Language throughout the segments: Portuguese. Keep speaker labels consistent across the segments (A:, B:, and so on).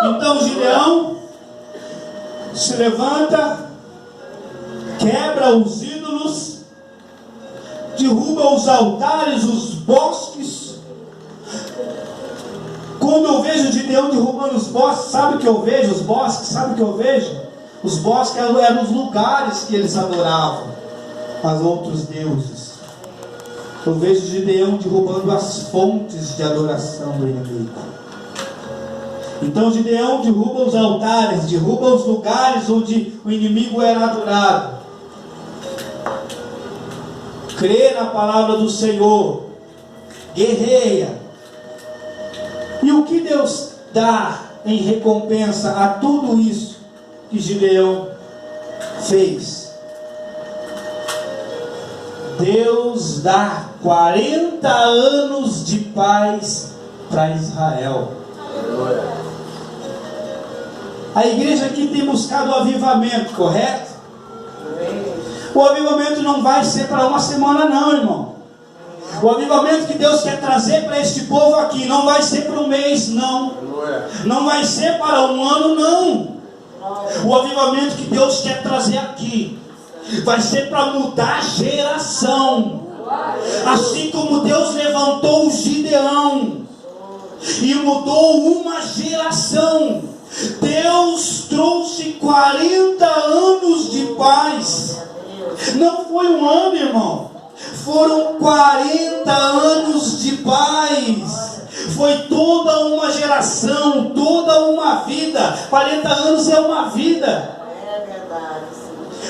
A: Então Gideão se levanta, quebra os ídolos, derruba os altares, os bosques. Quando eu vejo Gideão derrubando os bosques, sabe o que eu vejo? Os bosques, sabe o que eu vejo? Os bosques eram os lugares que eles adoravam aos outros deuses. Eu vejo Gideão derrubando as fontes de adoração do inimigo. Então Gideão derruba os altares, derruba os lugares onde o inimigo era adorado. Crê na palavra do Senhor, guerreia. E o que Deus dá em recompensa a tudo isso que Gideão fez? Deus dá 40 anos de paz para Israel. A igreja aqui tem buscado o avivamento, correto? O avivamento não vai ser para uma semana não, irmão. O avivamento que Deus quer trazer para este povo aqui não vai ser para um mês, não. Não vai ser para um ano, não. O avivamento que Deus quer trazer aqui vai ser para mudar a geração. Assim como Deus levantou o Gideão e mudou uma geração, Deus trouxe 40 anos de paz. Não foi um ano, irmão. Foram 40 anos de paz. Foi toda uma geração, toda uma vida. 40 anos é uma vida.
B: É verdade.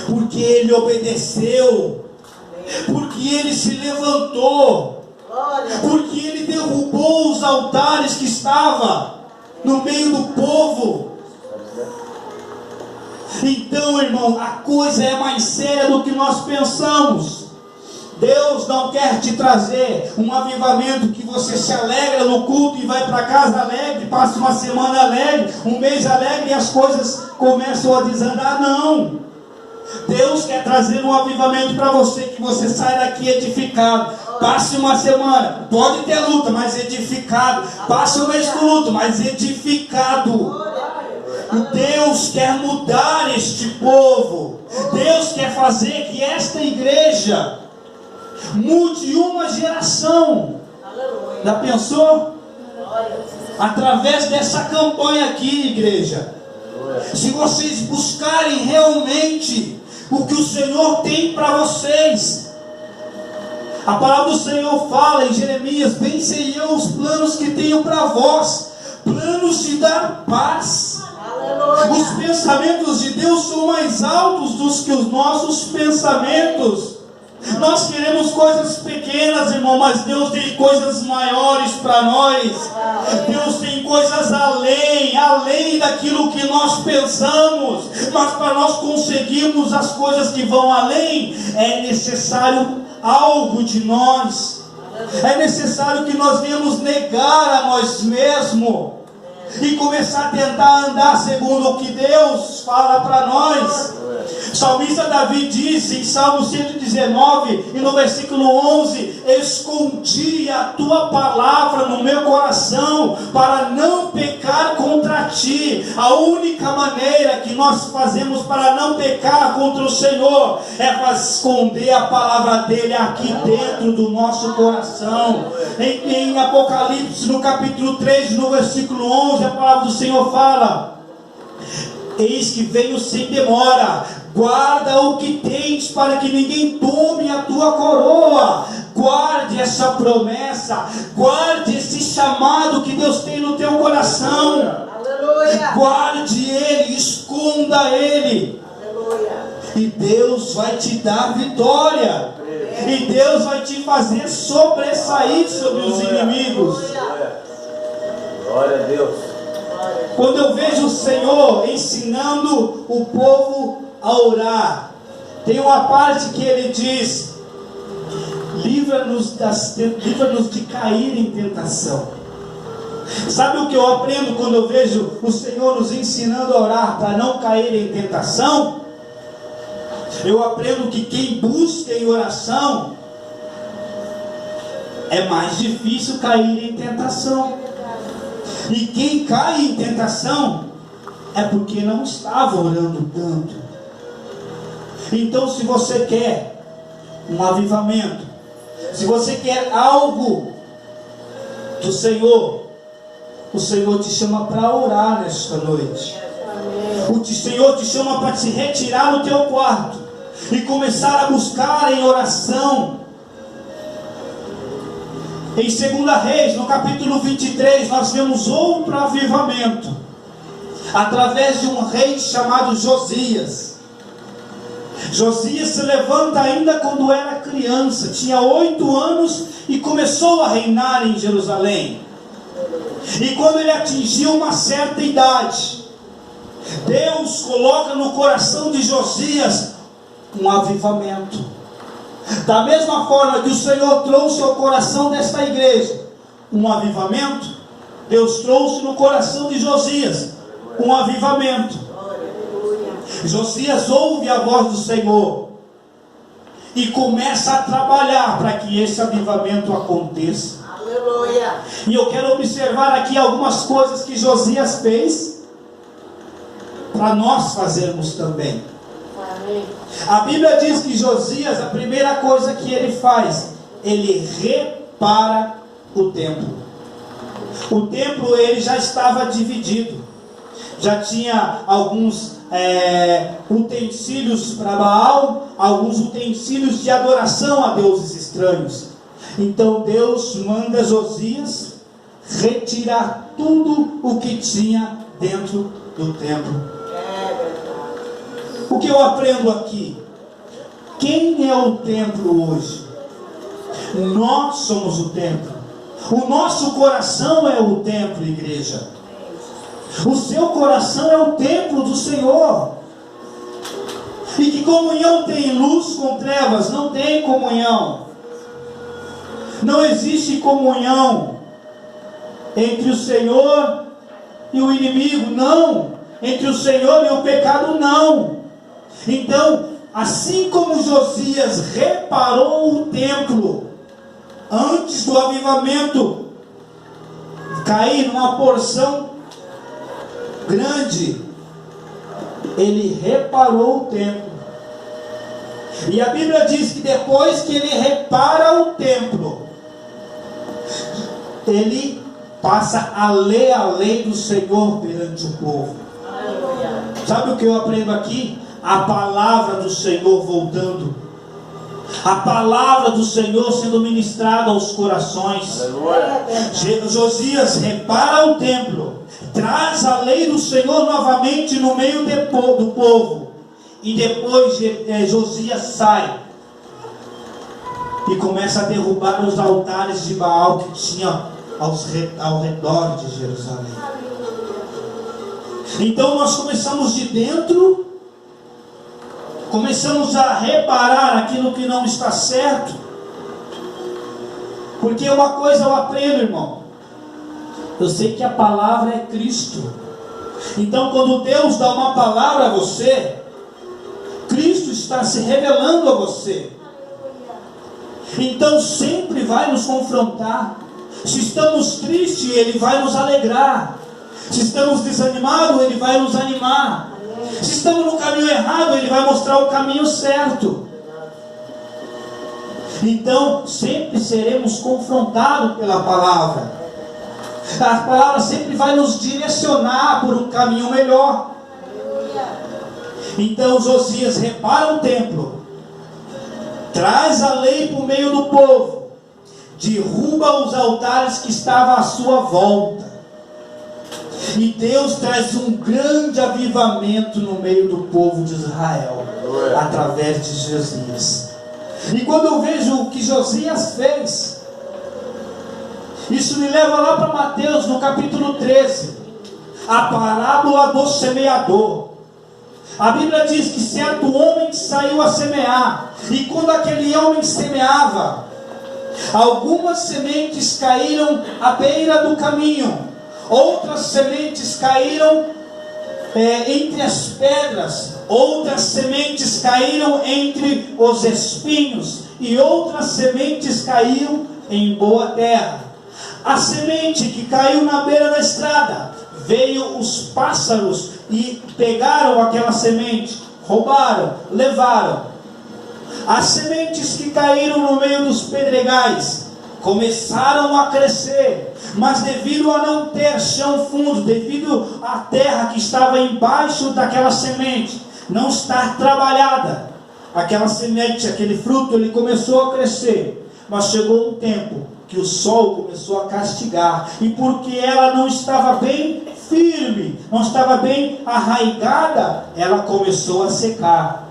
A: Porque ele obedeceu, porque ele se levantou, porque ele derrubou os altares que estavam no meio do povo. Então, irmão, a coisa é mais séria do que nós pensamos. Deus não quer te trazer um avivamento que você se alegra no culto e vai para casa alegre, passa uma semana alegre, um mês alegre e as coisas começam a desandar. Não. Deus quer trazer um avivamento para você, que você sai daqui edificado. Passe uma semana, pode ter luta, mas edificado. Passe um mês com luta, mas edificado. Deus quer mudar este povo. Deus quer fazer que esta igreja mude uma geração. Já pensou? Através dessa campanha aqui, igreja. Se vocês buscarem realmente o que o Senhor tem para vocês. A palavra do Senhor fala em Jeremias: bem sei eu os planos que tenho para vós, planos de dar paz. Aleluia. Os pensamentos de Deus são mais altos do que os nossos pensamentos. Nós queremos coisas pequenas, irmão, mas Deus tem coisas maiores para nós. Deus tem coisas além daquilo que nós pensamos. Mas para nós conseguirmos as coisas que vão além, é necessário algo de nós. É necessário que nós venhamos negar a nós mesmos e começar a tentar andar segundo o que Deus fala para nós. O salmista Davi diz em Salmo 119 e no versículo 11: escondi a tua palavra no meu coração para não pecar contra ti. A única maneira que nós fazemos para não pecar contra o Senhor é esconder a palavra dele aqui dentro do nosso coração. Em Apocalipse, no capítulo 3, no versículo 11, a palavra do Senhor fala: eis que venho sem demora, guarda o que tens para que ninguém tome a tua coroa. Guarde essa promessa, guarde esse chamado que Deus tem no teu coração. Aleluia. Guarde ele, esconda ele. Aleluia. E Deus vai te dar vitória. E Deus vai te fazer sobressair sobre os inimigos.
C: Glória a Deus.
A: Quando eu vejo o Senhor ensinando o povo a orar, tem uma parte que ele diz: livra-nos de cair em tentação. Sabe o que eu aprendo quando eu vejo o Senhor nos ensinando a orar para não cair em tentação? Eu aprendo que quem busca em oração é mais difícil cair em tentação. E quem cai em tentação é porque não estava orando tanto. Então, se você quer um avivamento, se você quer algo do Senhor, o Senhor te chama para orar nesta noite. O Senhor te chama para se retirar do teu quarto e começar a buscar em oração. Em 2 Reis, no capítulo 23, nós vemos outro avivamento, através de um rei chamado Josias. Josias se levanta ainda quando era criança, tinha 8 anos e começou a reinar em Jerusalém. E quando ele atingiu uma certa idade, Deus coloca no coração de Josias um avivamento. Da mesma forma que o Senhor trouxe ao coração desta igreja um avivamento, Deus trouxe no coração de Josias um avivamento. Josias ouve a voz do Senhor e começa a trabalhar para que esse avivamento aconteça. Aleluia. E eu quero observar aqui algumas coisas que Josias fez para nós fazermos também. Amém. A Bíblia diz que Josias, a primeira coisa que ele faz, ele repara o templo. O templo ele já estava dividido, já tinha alguns utensílios para Baal, alguns utensílios de adoração a deuses estranhos. Então Deus manda Josias retirar tudo o que tinha dentro do templo. O que eu aprendo aqui? Quem é o templo hoje? Nós somos o templo. O nosso coração é o templo, igreja. O seu coração é o templo do Senhor. E que comunhão tem luz com trevas? Não tem comunhão. Não existe comunhão entre o Senhor e o inimigo, não. Entre o Senhor e o pecado, não. Então, assim como Josias reparou o templo antes do avivamento cair numa porção grande, ele reparou o templo. E a Bíblia diz que depois que ele repara o templo, ele passa a ler a lei do Senhor perante o povo. Sabe o que eu aprendo aqui? A palavra do Senhor voltando, a palavra do Senhor sendo ministrada aos corações. Josias repara o templo, traz a lei do Senhor novamente no meio do povo, e depois Josias sai e começa a derrubar os altares de Baal que tinha ao redor de Jerusalém. Então nós começamos de dentro, começamos a reparar aquilo que não está certo. Porque uma coisa eu aprendo, irmão, eu sei que a palavra é Cristo. Então quando Deus dá uma palavra a você, Cristo está se revelando a você. Então sempre vai nos confrontar. Se estamos tristes, Ele vai nos alegrar. Se estamos desanimados, Ele vai nos animar. Se estamos no caminho errado, Ele vai mostrar o caminho certo. Então, sempre seremos confrontados pela palavra. A palavra sempre vai nos direcionar por um caminho melhor. Então, Josias repara o templo, traz a lei para o meio do povo, derruba os altares que estavam à sua volta. E Deus traz um grande avivamento no meio do povo de Israel, através de Josias. E quando eu vejo o que Josias fez, isso me leva lá para Mateus, no capítulo 13, a parábola do semeador. A Bíblia diz que certo homem saiu a semear, e quando aquele homem semeava, algumas sementes caíram à beira do caminho, outras sementes caíram entre as pedras, outras sementes caíram entre os espinhos, e outras sementes caíram em boa terra. A semente que caiu na beira da estrada, veio os pássaros e pegaram aquela semente, roubaram, levaram. As sementes que caíram no meio dos pedregais começaram a crescer, mas devido a não ter chão fundo, devido à terra que estava embaixo daquela semente não estar trabalhada, aquela semente, aquele fruto, ele começou a crescer, mas chegou um tempo que o sol começou a castigar, e porque ela não estava bem firme, não estava bem arraigada, ela começou a secar.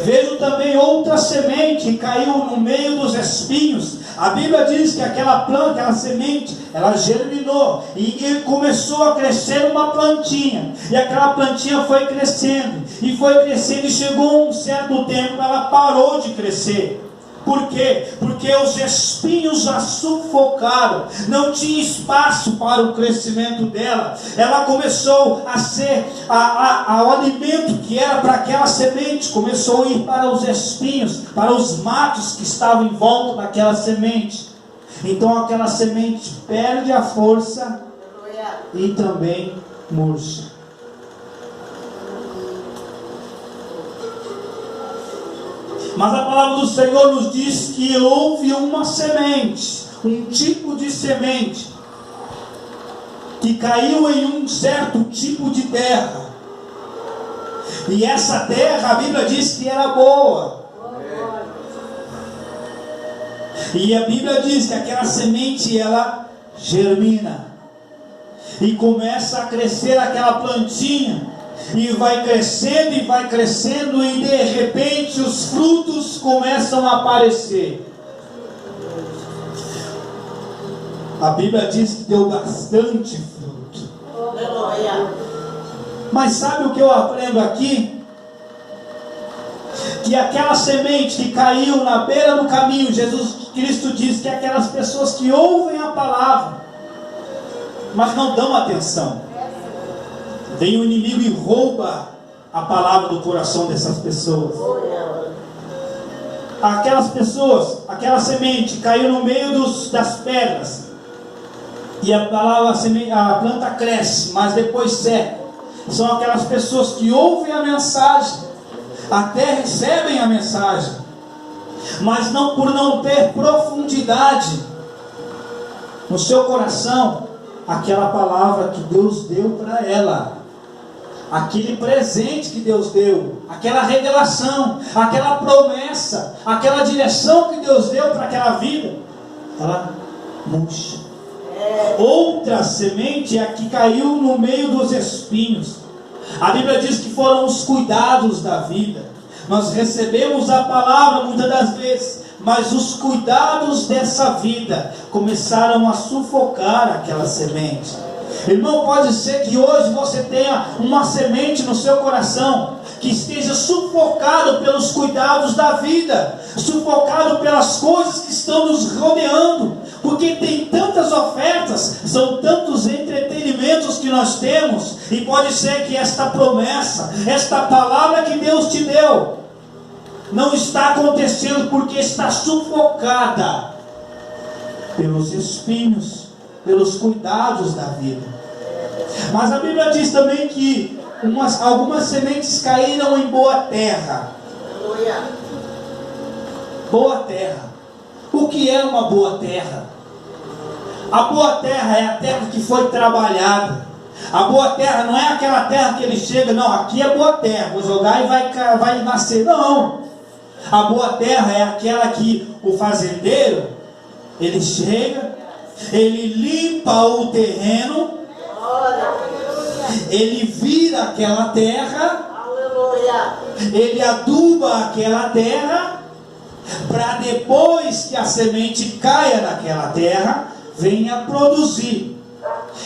A: Vejo também outra semente que caiu no meio dos espinhos. A Bíblia diz que aquela planta, aquela semente, ela germinou e começou a crescer uma plantinha, e aquela plantinha foi crescendo e chegou um certo tempo, ela parou de crescer. Por quê? Porque os espinhos a sufocaram, não tinha espaço para o crescimento dela. Ela começou a ser, o alimento que era para aquela semente, começou a ir para os espinhos, para os matos que estavam em volta daquela semente. Então aquela semente perde a força e também murcha. Mas a palavra do Senhor nos diz que houve uma semente, um tipo de semente, que caiu em um certo tipo de terra. E essa terra, a Bíblia diz que era boa. E a Bíblia diz que aquela semente, ela germina. E começa a crescer aquela plantinha. E vai crescendo, e de repente os frutos começam a aparecer. A Bíblia diz que deu bastante fruto. Mas sabe o que eu aprendo aqui? Que aquela semente que caiu na beira do caminho, Jesus Cristo diz que aquelas pessoas que ouvem a palavra, mas não dão atenção. Vem o inimigo e rouba a palavra do coração dessas pessoas. Aquelas pessoas, aquela semente caiu no meio das pedras, e a planta cresce, mas depois seca. São aquelas pessoas que ouvem a mensagem, até recebem a mensagem, mas não, por não ter profundidade no seu coração, aquela palavra que Deus deu para ela, aquele presente que Deus deu, aquela revelação, aquela promessa, aquela direção que Deus deu para aquela vida, ela murcha. Outra semente é a que caiu no meio dos espinhos. A Bíblia diz que foram os cuidados da vida. Nós recebemos a palavra muitas das vezes, mas os cuidados dessa vida começaram a sufocar aquela semente. Irmão, pode ser que hoje você tenha uma semente no seu coração que esteja sufocado pelos cuidados da vida, sufocado pelas coisas que estão nos rodeando, porque tem tantas ofertas, são tantos entretenimentos que nós temos, e pode ser que esta promessa, esta palavra que Deus te deu, não está acontecendo porque está sufocada pelos espinhos, pelos cuidados da vida. Mas a Bíblia diz também que algumas sementes caíram em boa terra. Boa terra. O que é uma boa terra? A boa terra é a terra que foi trabalhada. A boa terra não é aquela terra que ele chega, não, aqui é boa terra, vou jogar e vai nascer. Não. A boa terra é aquela que o fazendeiro, ele chega, ele limpa o terreno, ele vira aquela terra, ele aduba aquela terra, para depois que a semente caia naquela terra, venha produzir.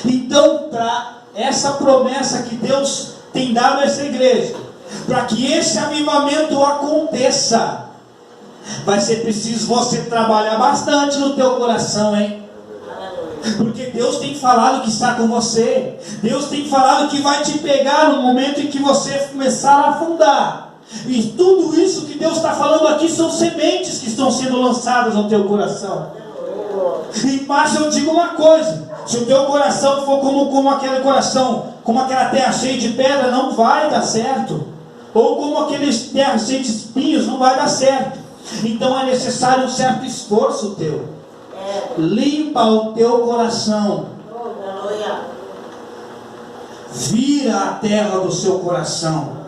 A: Então, para essa promessa que Deus tem dado a essa igreja, para que esse avivamento aconteça, vai ser preciso você trabalhar bastante no teu coração, hein? Porque Deus tem falado que está com você. Deus tem falado que vai te pegar no momento em que você começar a afundar. E tudo isso que Deus está falando aqui são sementes que estão sendo lançadas no teu coração. Mas eu digo uma coisa: se o teu coração for como aquele coração, como aquela terra cheia de pedra, não vai dar certo. Ou como aqueles terra cheia de espinhos, não vai dar certo. Então é necessário um certo esforço teu. Limpa o teu coração. Vira a terra do seu coração.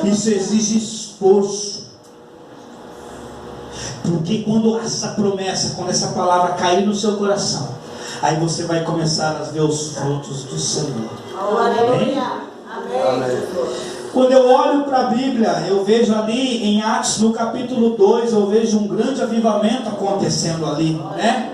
A: Isso exige esforço. Porque quando essa promessa, quando essa palavra cair no seu coração, aí você vai começar a ver os frutos do Senhor. Amém? Amém. Quando eu olho para a Bíblia, eu vejo ali em Atos, no capítulo 2, eu vejo um grande avivamento acontecendo ali, né?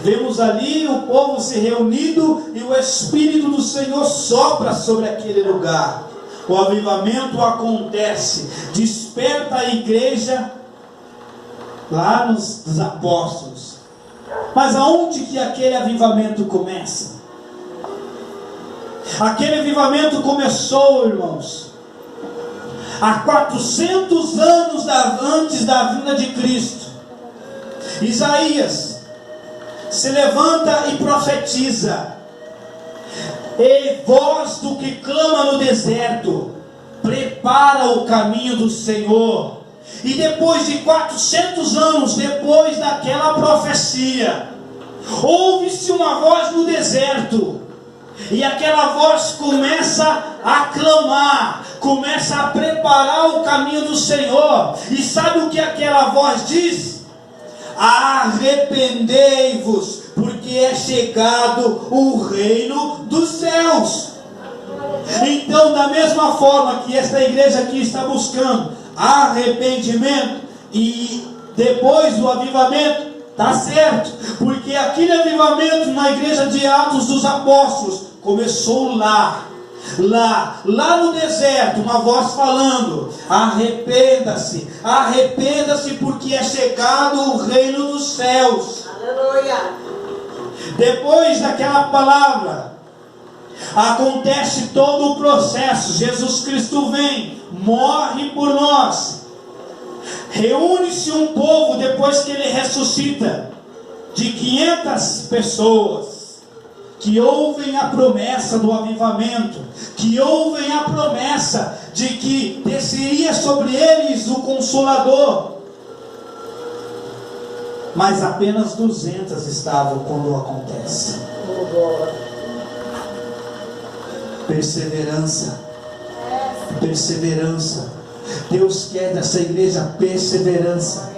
A: Vemos ali o povo se reunido e o Espírito do Senhor sopra sobre aquele lugar. O avivamento acontece, desperta a igreja lá dos apóstolos. Mas aonde que aquele avivamento começa? Aquele avivamento começou, irmãos, há 400 anos antes da vinda de Cristo. Isaías se levanta e profetiza: ei, voz do que clama no deserto, prepara o caminho do Senhor. E depois de 400 anos depois daquela profecia, ouve-se uma voz no deserto, e aquela voz começa a clamar, começa a preparar o caminho do Senhor. E sabe o que aquela voz diz? Arrependei-vos, porque é chegado o reino dos céus. Então, da mesma forma que esta igreja aqui está buscando arrependimento, e depois do avivamento, está certo, porque aquele avivamento na igreja de Atos dos Apóstolos começou lá no deserto, uma voz falando: arrependa-se, arrependa-se, porque é chegado o reino dos céus. Aleluia. Depois daquela palavra, acontece todo o processo. Jesus Cristo vem, morre por nós, reúne-se um povo depois que ele ressuscita, de 500 pessoas, que ouvem a promessa do avivamento, que ouvem a promessa de que desceria sobre eles o Consolador. Mas apenas 200 estavam quando acontece. Perseverança. Perseverança. Deus quer dessa igreja perseverança.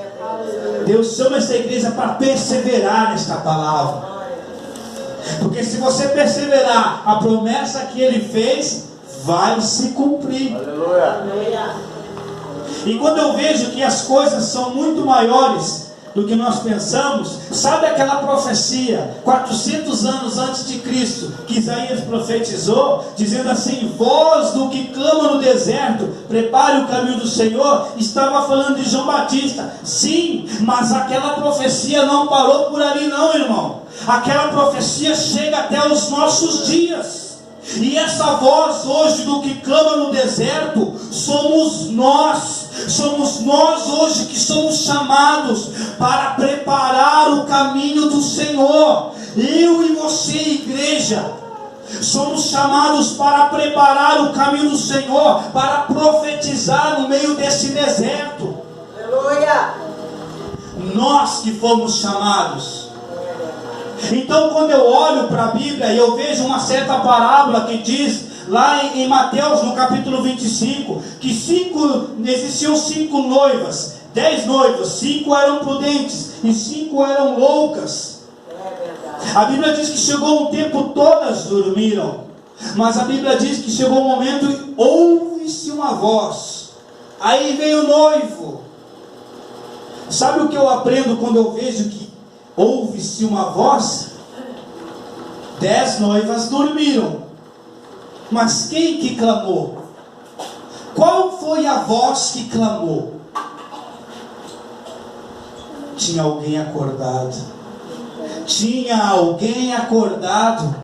A: Deus chama essa igreja para perseverar nesta palavra. Porque se você perseverar, a promessa que ele fez vai se cumprir. Aleluia. E quando eu vejo que as coisas são muito maiores do que nós pensamos, sabe aquela profecia 400 anos antes de Cristo, que Isaías profetizou, dizendo assim: voz do que clama no deserto, prepare o caminho do Senhor. Estava falando de João Batista. Sim, mas aquela profecia não parou por ali não, irmão. Aquela profecia chega até os nossos dias. E essa voz hoje do que clama no deserto somos nós. Somos nós hoje que somos chamados para preparar o caminho do Senhor. Eu e você, igreja, somos chamados para preparar o caminho do Senhor, para profetizar no meio desse deserto. Aleluia! Nós que fomos chamados. Então, quando eu olho para a Bíblia e eu vejo uma certa parábola que diz lá em Mateus, no capítulo 25, que existiam 5 noivas, 10 noivas, 5 eram prudentes e 5 eram loucas. A Bíblia diz que chegou um tempo, todas dormiram, mas a Bíblia diz que chegou um momento e ouve-se uma voz. Aí veio o noivo. Sabe o que eu aprendo quando eu vejo que ouve-se uma voz? 10 noivas dormiram, mas quem que clamou? Qual foi a voz que clamou? Tinha alguém acordado. Tinha alguém acordado.